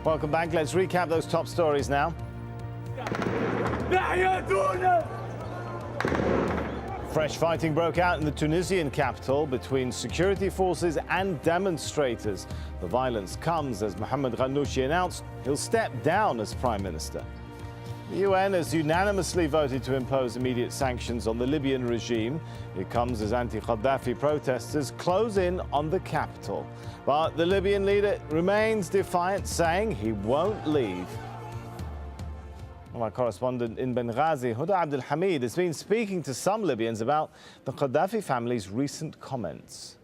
Welcome back. Let's recap those top stories now. Fresh fighting broke out in the Tunisian capital between security forces and demonstrators. The violence comes as Mohamed Ghannouchi announced he'll step down as prime minister. The UN has unanimously voted to impose immediate sanctions on the Libyan regime. It comes as anti-Gaddafi protesters close in on the capital. But the Libyan leader remains defiant, saying he won't leave. My correspondent in Benghazi, Huda Abdul Hamid, has been speaking to some Libyans about the Gaddafi family's recent comments.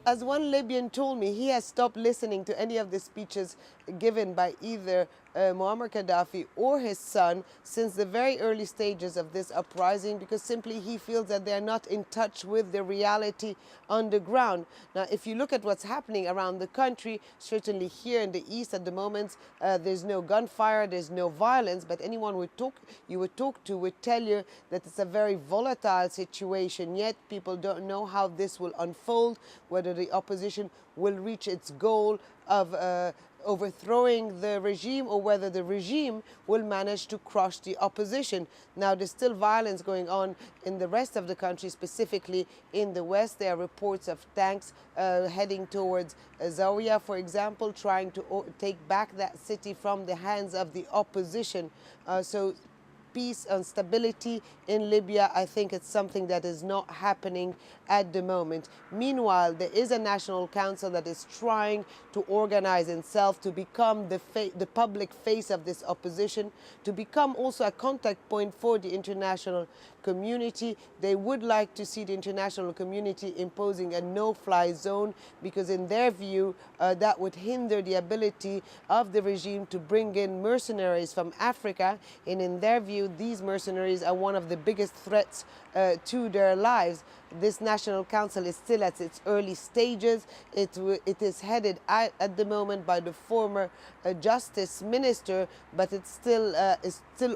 As one Libyan told me, he has stopped listening to any of the speeches given by either Muammar Gaddafi or his son since the very early stages of this uprising, because simply he feels that they're not in touch with the reality on the ground. Now, if you look at what's happening around the country, certainly here in the east at the moment, there's no gunfire, there's no violence, but anyone you would talk to would tell you that it's a very volatile situation, yet people don't know how this will unfold, whether the opposition will reach its goal of overthrowing the regime or whether the regime will manage to crush the opposition. Now, there's still violence going on in the rest of the country, specifically in the west. There are reports of tanks heading towards Zawiya, for example, trying to take back that city from the hands of the opposition. So peace and stability in Libya, I think it's something that is not happening at the moment. Meanwhile, there is a national council that is trying to organize itself to become the public face of this opposition, to become also a contact point for the international community. They would like to see the international community imposing a no-fly zone because in their view, that would hinder the ability of the regime to bring in mercenaries from Africa. And in their view, these mercenaries are one of the biggest threats to their lives. This National Council is still at its early stages. It is headed at the moment by the former Justice Minister, but it's still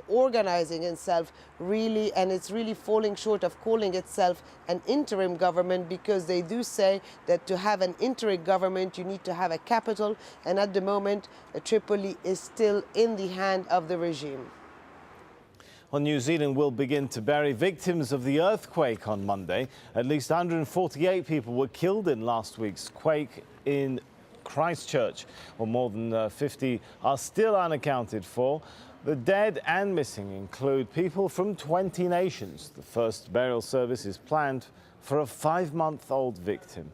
organizing itself really, and it's really falling short of calling itself an interim government, because they do say that to have an interim government you need to have a capital, and at the moment Tripoli is still in the hand of the regime. Well, New Zealand will begin to bury victims of the earthquake on Monday. At least 148 people were killed in last week's quake in Christchurch. Well, more than 50 are still unaccounted for. The dead and missing include people from 20 nations. The first burial service is planned for a 5-month-old victim.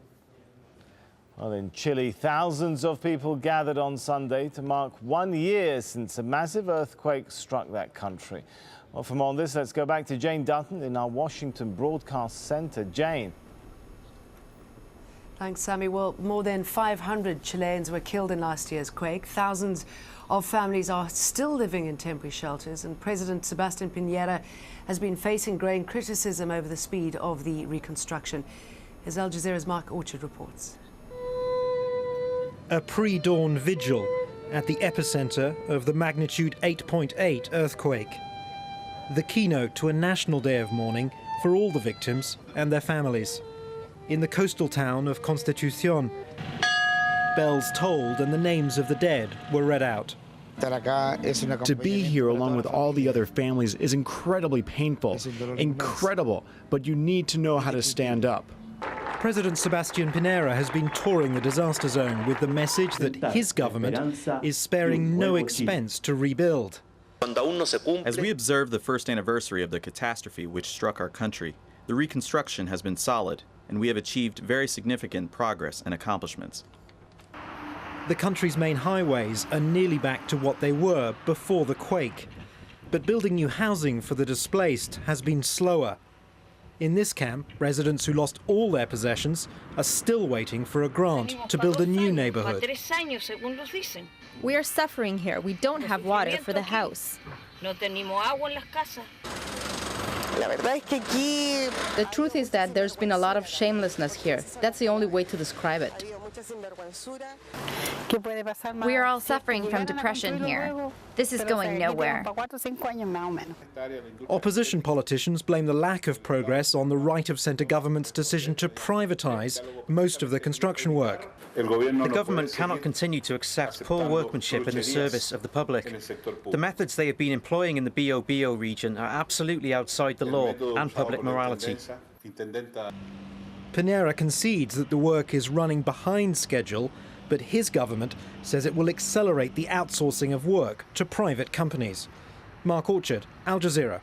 Well, in Chile, thousands of people gathered on Sunday to mark 1 year since a massive earthquake struck that country. Well, for more on this, let's go back to Jane Dutton in our Washington Broadcast Center. Jane. Thanks, Sammy. Well, more than 500 Chileans were killed in last year's quake. Thousands of families are still living in temporary shelters, and President Sebastián Piñera has been facing growing criticism over the speed of the reconstruction. As AlJazeera's Mark Orchard reports. A pre-dawn vigil at the epicenter of the magnitude 8.8 earthquake. The keynote to a national day of mourning for all the victims and their families. In the coastal town of Constitución, bells tolled and the names of the dead were read out. To be here along with all the other families is incredibly painful, incredible, but you need to know how to stand up. President Sebastián Piñera has been touring the disaster zone with the message that his government is sparing no expense to rebuild. As we observe the first anniversary of the catastrophe which struck our country, the reconstruction has been solid, and we have achieved very significant progress and accomplishments. The country's main highways are nearly back to what they were before the quake. But building new housing for the displaced has been slower. In this camp, residents who lost all their possessions are still waiting for a grant to build a new neighborhood. We are suffering here. We don't have water for the house. The truth is that there's been a lot of shamelessness here. That's the only way to describe it. We are all suffering from depression here. This is going nowhere. Opposition politicians blame the lack of progress on the right-of-centre government's decision to privatise most of the construction work. The government cannot continue to accept poor workmanship in the service of the public. The methods they have been employing in the Bio region are absolutely outside the law and public morality. Pinera concedes that the work is running behind schedule, but his government says it will accelerate the outsourcing of work to private companies. Mark Orchard, Al Jazeera.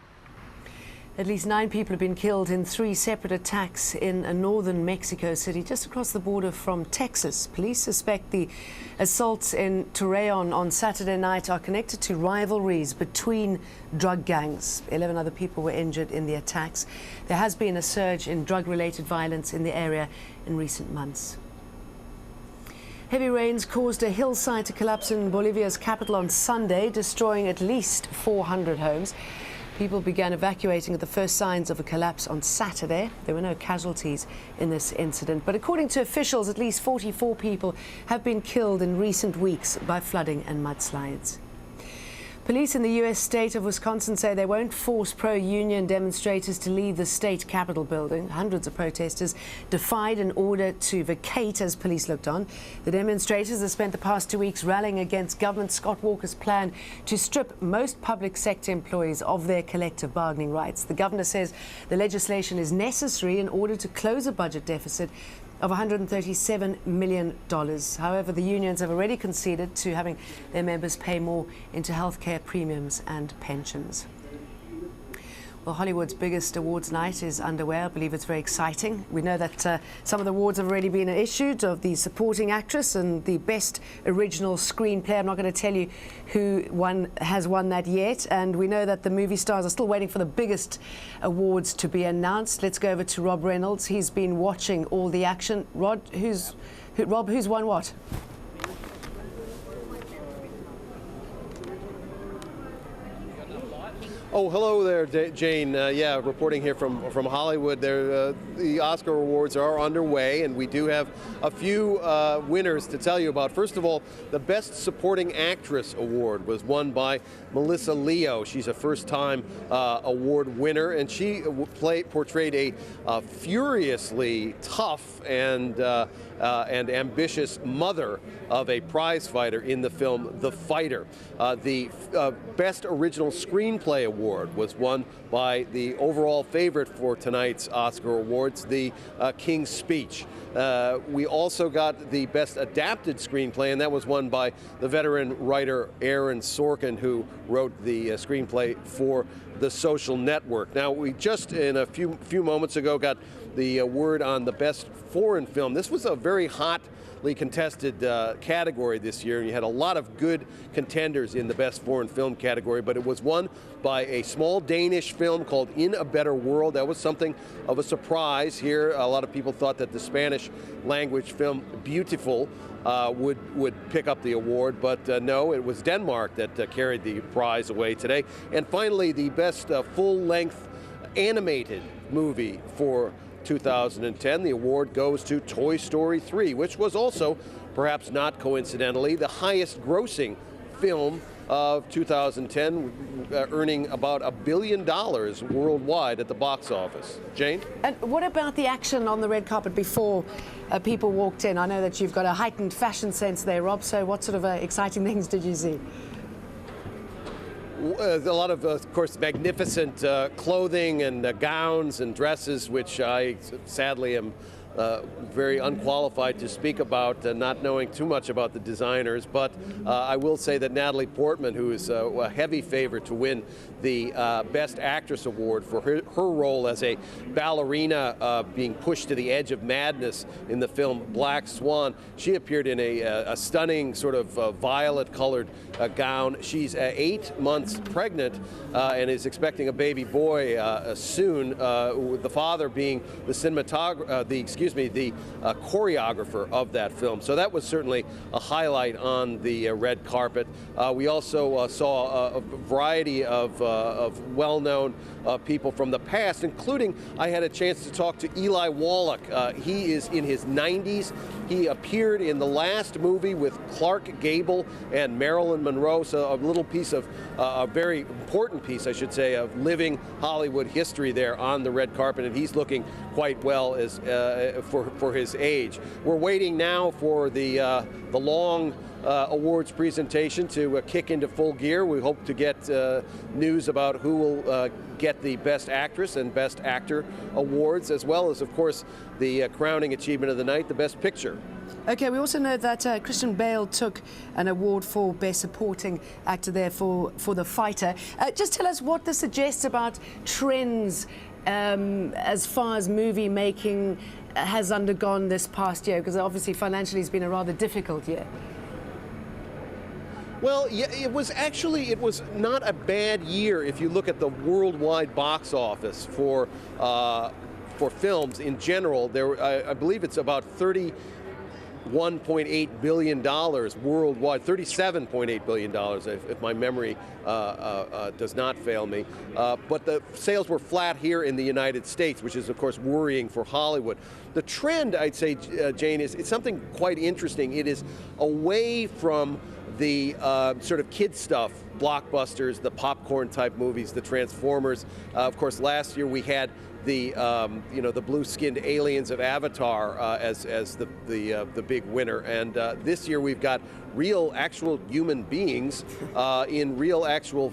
At least 9 people have been killed in 3 separate attacks in a northern Mexico City, just across the border from Texas. Police suspect the assaults in Torreon on Saturday night are connected to rivalries between drug gangs. 11 other people were injured in the attacks. There has been a surge in drug-related violence in the area in recent months. Heavy rains caused a hillside to collapse in Bolivia's capital on Sunday, destroying at least 400 homes. People began evacuating at the first signs of a collapse on Saturday. There were no casualties in this incident, but according to officials, at least 44 people have been killed in recent weeks by flooding and mudslides. Police in the U.S. state of Wisconsin say they won't force pro-union demonstrators to leave the state capitol building. Hundreds of protesters defied an order to vacate as police looked on. The demonstrators have spent the past 2 weeks rallying against Governor Scott Walker's plan to strip most public sector employees of their collective bargaining rights. The governor says the legislation is necessary in order to close a budget deficit of $137 million. However, the unions have already conceded to having their members pay more into healthcare premiums and pensions. Well, Hollywood's biggest awards night is underway. I believe it's very exciting. We know that some of the awards have already been issued, of the supporting actress and the best original screenplay. I'm not going to tell you who has won that yet. And we know that the movie stars are still waiting for the biggest awards to be announced. Let's go over to Rob Reynolds. He's been watching all the action. Rob, who's won what? Oh, hello there, Jane. Yeah, reporting here from Hollywood. The Oscar awards are underway, and we do have a few winners to tell you about. First of all, the Best Supporting Actress award was won by Melissa Leo. She's a first-time award winner, and she portrayed a furiously tough and ambitious mother of a prize fighter in the film The Fighter. The Best Original Screenplay award was won by the overall favorite for tonight's Oscar awards, The King's Speech. We also got the Best Adapted Screenplay, and that was won by the veteran writer Aaron Sorkin, who wrote the screenplay for The Social Network. Now, we just in a few moments ago got the word on the Best Foreign Film. This was a very hotly contested category this year. You had a lot of good contenders in the Best Foreign Film category, but it was won by a small Danish film called In a Better World. That was something of a surprise here. A lot of people thought that the Spanish language film Beautiful would pick up the award, but no, it was Denmark that carried the prize away today. And finally, the Best Full-Length Animated Movie for 2010. The award goes to Toy Story 3, which was also, perhaps not coincidentally, the highest grossing film of 2010, earning about $1 billion worldwide at the box office. Jane? And what about the action on the red carpet before people walked in? I know that you've got a heightened fashion sense there, Rob, so what sort of exciting things did you see? A lot of course, magnificent clothing and gowns and dresses, which I sadly am very unqualified to speak about, not knowing too much about the designers. But I will say that Natalie Portman, who is a heavy favorite to win the Best Actress award for her role as a ballerina being pushed to the edge of madness in the film Black Swan, she appeared in a stunning sort of violet-colored gown. She's 8 months pregnant and is expecting a baby boy soon. The father being the the choreographer of that film. So that was certainly a highlight on the red carpet. We also saw a variety of well-known people from the past, including I had a chance to talk to Eli Wallach. He is in his 90s. He appeared in the last movie with Clark Gable and Marilyn Monroe, so a little piece of, a very important piece, I should say, of living Hollywood history there on the red carpet, and he's looking quite well as for his age. We're waiting now for the long awards presentation to kick into full gear. We hope to get news about who will get the Best Actress and Best Actor awards, as well as, of course, the crowning achievement of the night, the Best Picture. Okay, we also know that Christian Bale took an award for Best Supporting Actor there for The Fighter. Just tell us what this suggests about trends as far as movie making has undergone this past year, because obviously financially it's been a rather difficult year. Well, yeah, it was not a bad year if you look at the worldwide box office for films in general. I believe it's about $31.8 billion worldwide, $37.8 billion if my memory does not fail me. But the sales were flat here in the United States, which is, of course, worrying for Hollywood. The trend, I'd say, Jane, it's something quite interesting. It is away from the sort of kid stuff, blockbusters, the popcorn type movies, the Transformers. Of course, last year we had the the blue-skinned aliens of Avatar as the big winner, and this year we've got real, actual human beings in real, actual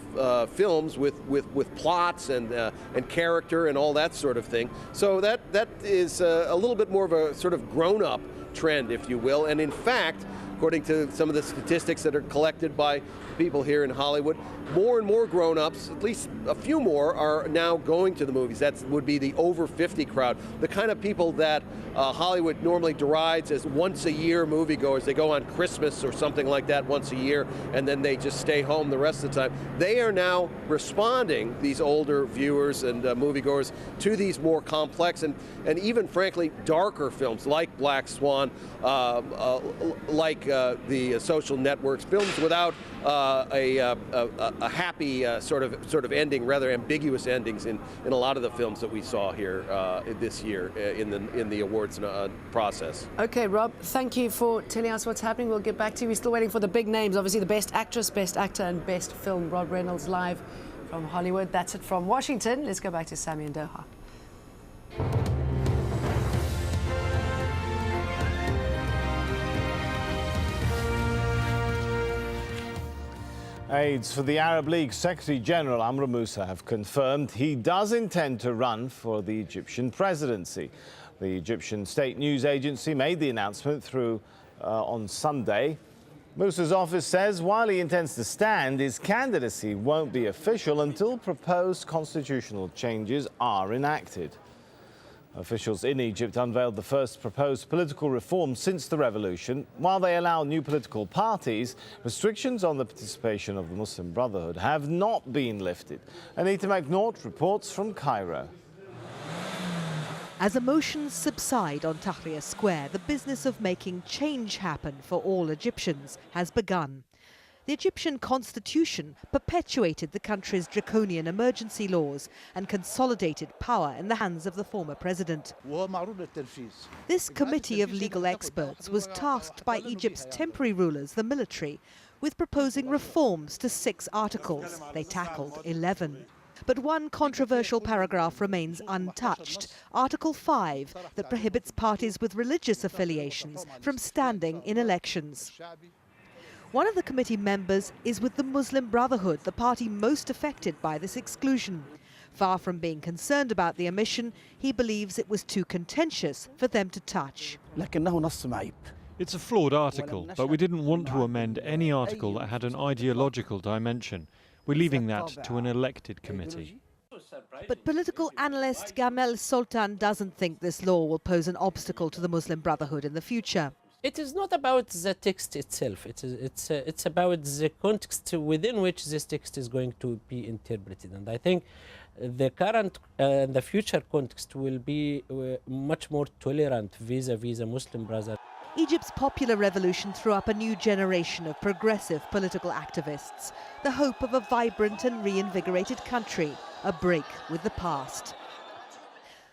films with plots and character and all that sort of thing. So that is a little bit more of a sort of grown-up trend, if you will, and in fact, according to some of the statistics that are collected by people here in Hollywood, more and more grown-ups, at least a few more, are now going to the movies. That would be the over 50 crowd, the kind of people that Hollywood normally derides as once-a-year moviegoers. They go on Christmas or something like that once a year, and then they just stay home the rest of the time. They are now responding, these older viewers and moviegoers, to these more complex and even, frankly, darker films like Black Swan, like the Social Networks, films without a happy sort of ending, rather ambiguous endings in a lot of the films that we saw here this year in the awards process. Okay, Rob, thank you for telling us what's happening. We'll get back to you. We're still waiting for the big names, obviously the Best Actress, Best Actor and Best Film. Rob Reynolds live from Hollywood. That's it from Washington. Let's go back to Sammy in Doha. Aides for the Arab League Secretary General Amr Moussa have confirmed he does intend to run for the Egyptian presidency. The Egyptian state news agency made the announcement on Sunday. Moussa's office says while he intends to stand, his candidacy won't be official until proposed constitutional changes are enacted. Officials in Egypt unveiled the first proposed political reform since the revolution. While they allow new political parties, restrictions on the participation of the Muslim Brotherhood have not been lifted. Anita McNaught reports from Cairo. As emotions subside on Tahrir Square, the business of making change happen for all Egyptians has begun. The Egyptian constitution perpetuated the country's draconian emergency laws and consolidated power in the hands of the former president. This committee of legal experts was tasked by Egypt's temporary rulers, the military, with proposing reforms to 6 articles. They tackled 11. But one controversial paragraph remains untouched, Article 5, that prohibits parties with religious affiliations from standing in elections. One of the committee members is with the Muslim Brotherhood, the party most affected by this exclusion. Far from being concerned about the omission, he believes it was too contentious for them to touch. It's a flawed article, but we didn't want to amend any article that had an ideological dimension. We're leaving that to an elected committee. But political analyst Gamel Sultan doesn't think this law will pose an obstacle to the Muslim Brotherhood in the future. It is not about the text itself. It's about the context within which this text is going to be interpreted. And I think the current and the future context will be much more tolerant vis-a-vis the Muslim Brothers. Egypt's popular revolution threw up a new generation of progressive political activists, the hope of a vibrant and reinvigorated country, a break with the past.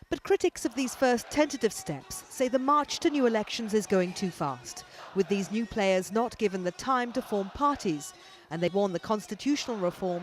But critics of these first tentative steps say the march to new elections is going too fast, with these new players not given the time to form parties, and they warn the constitutional reform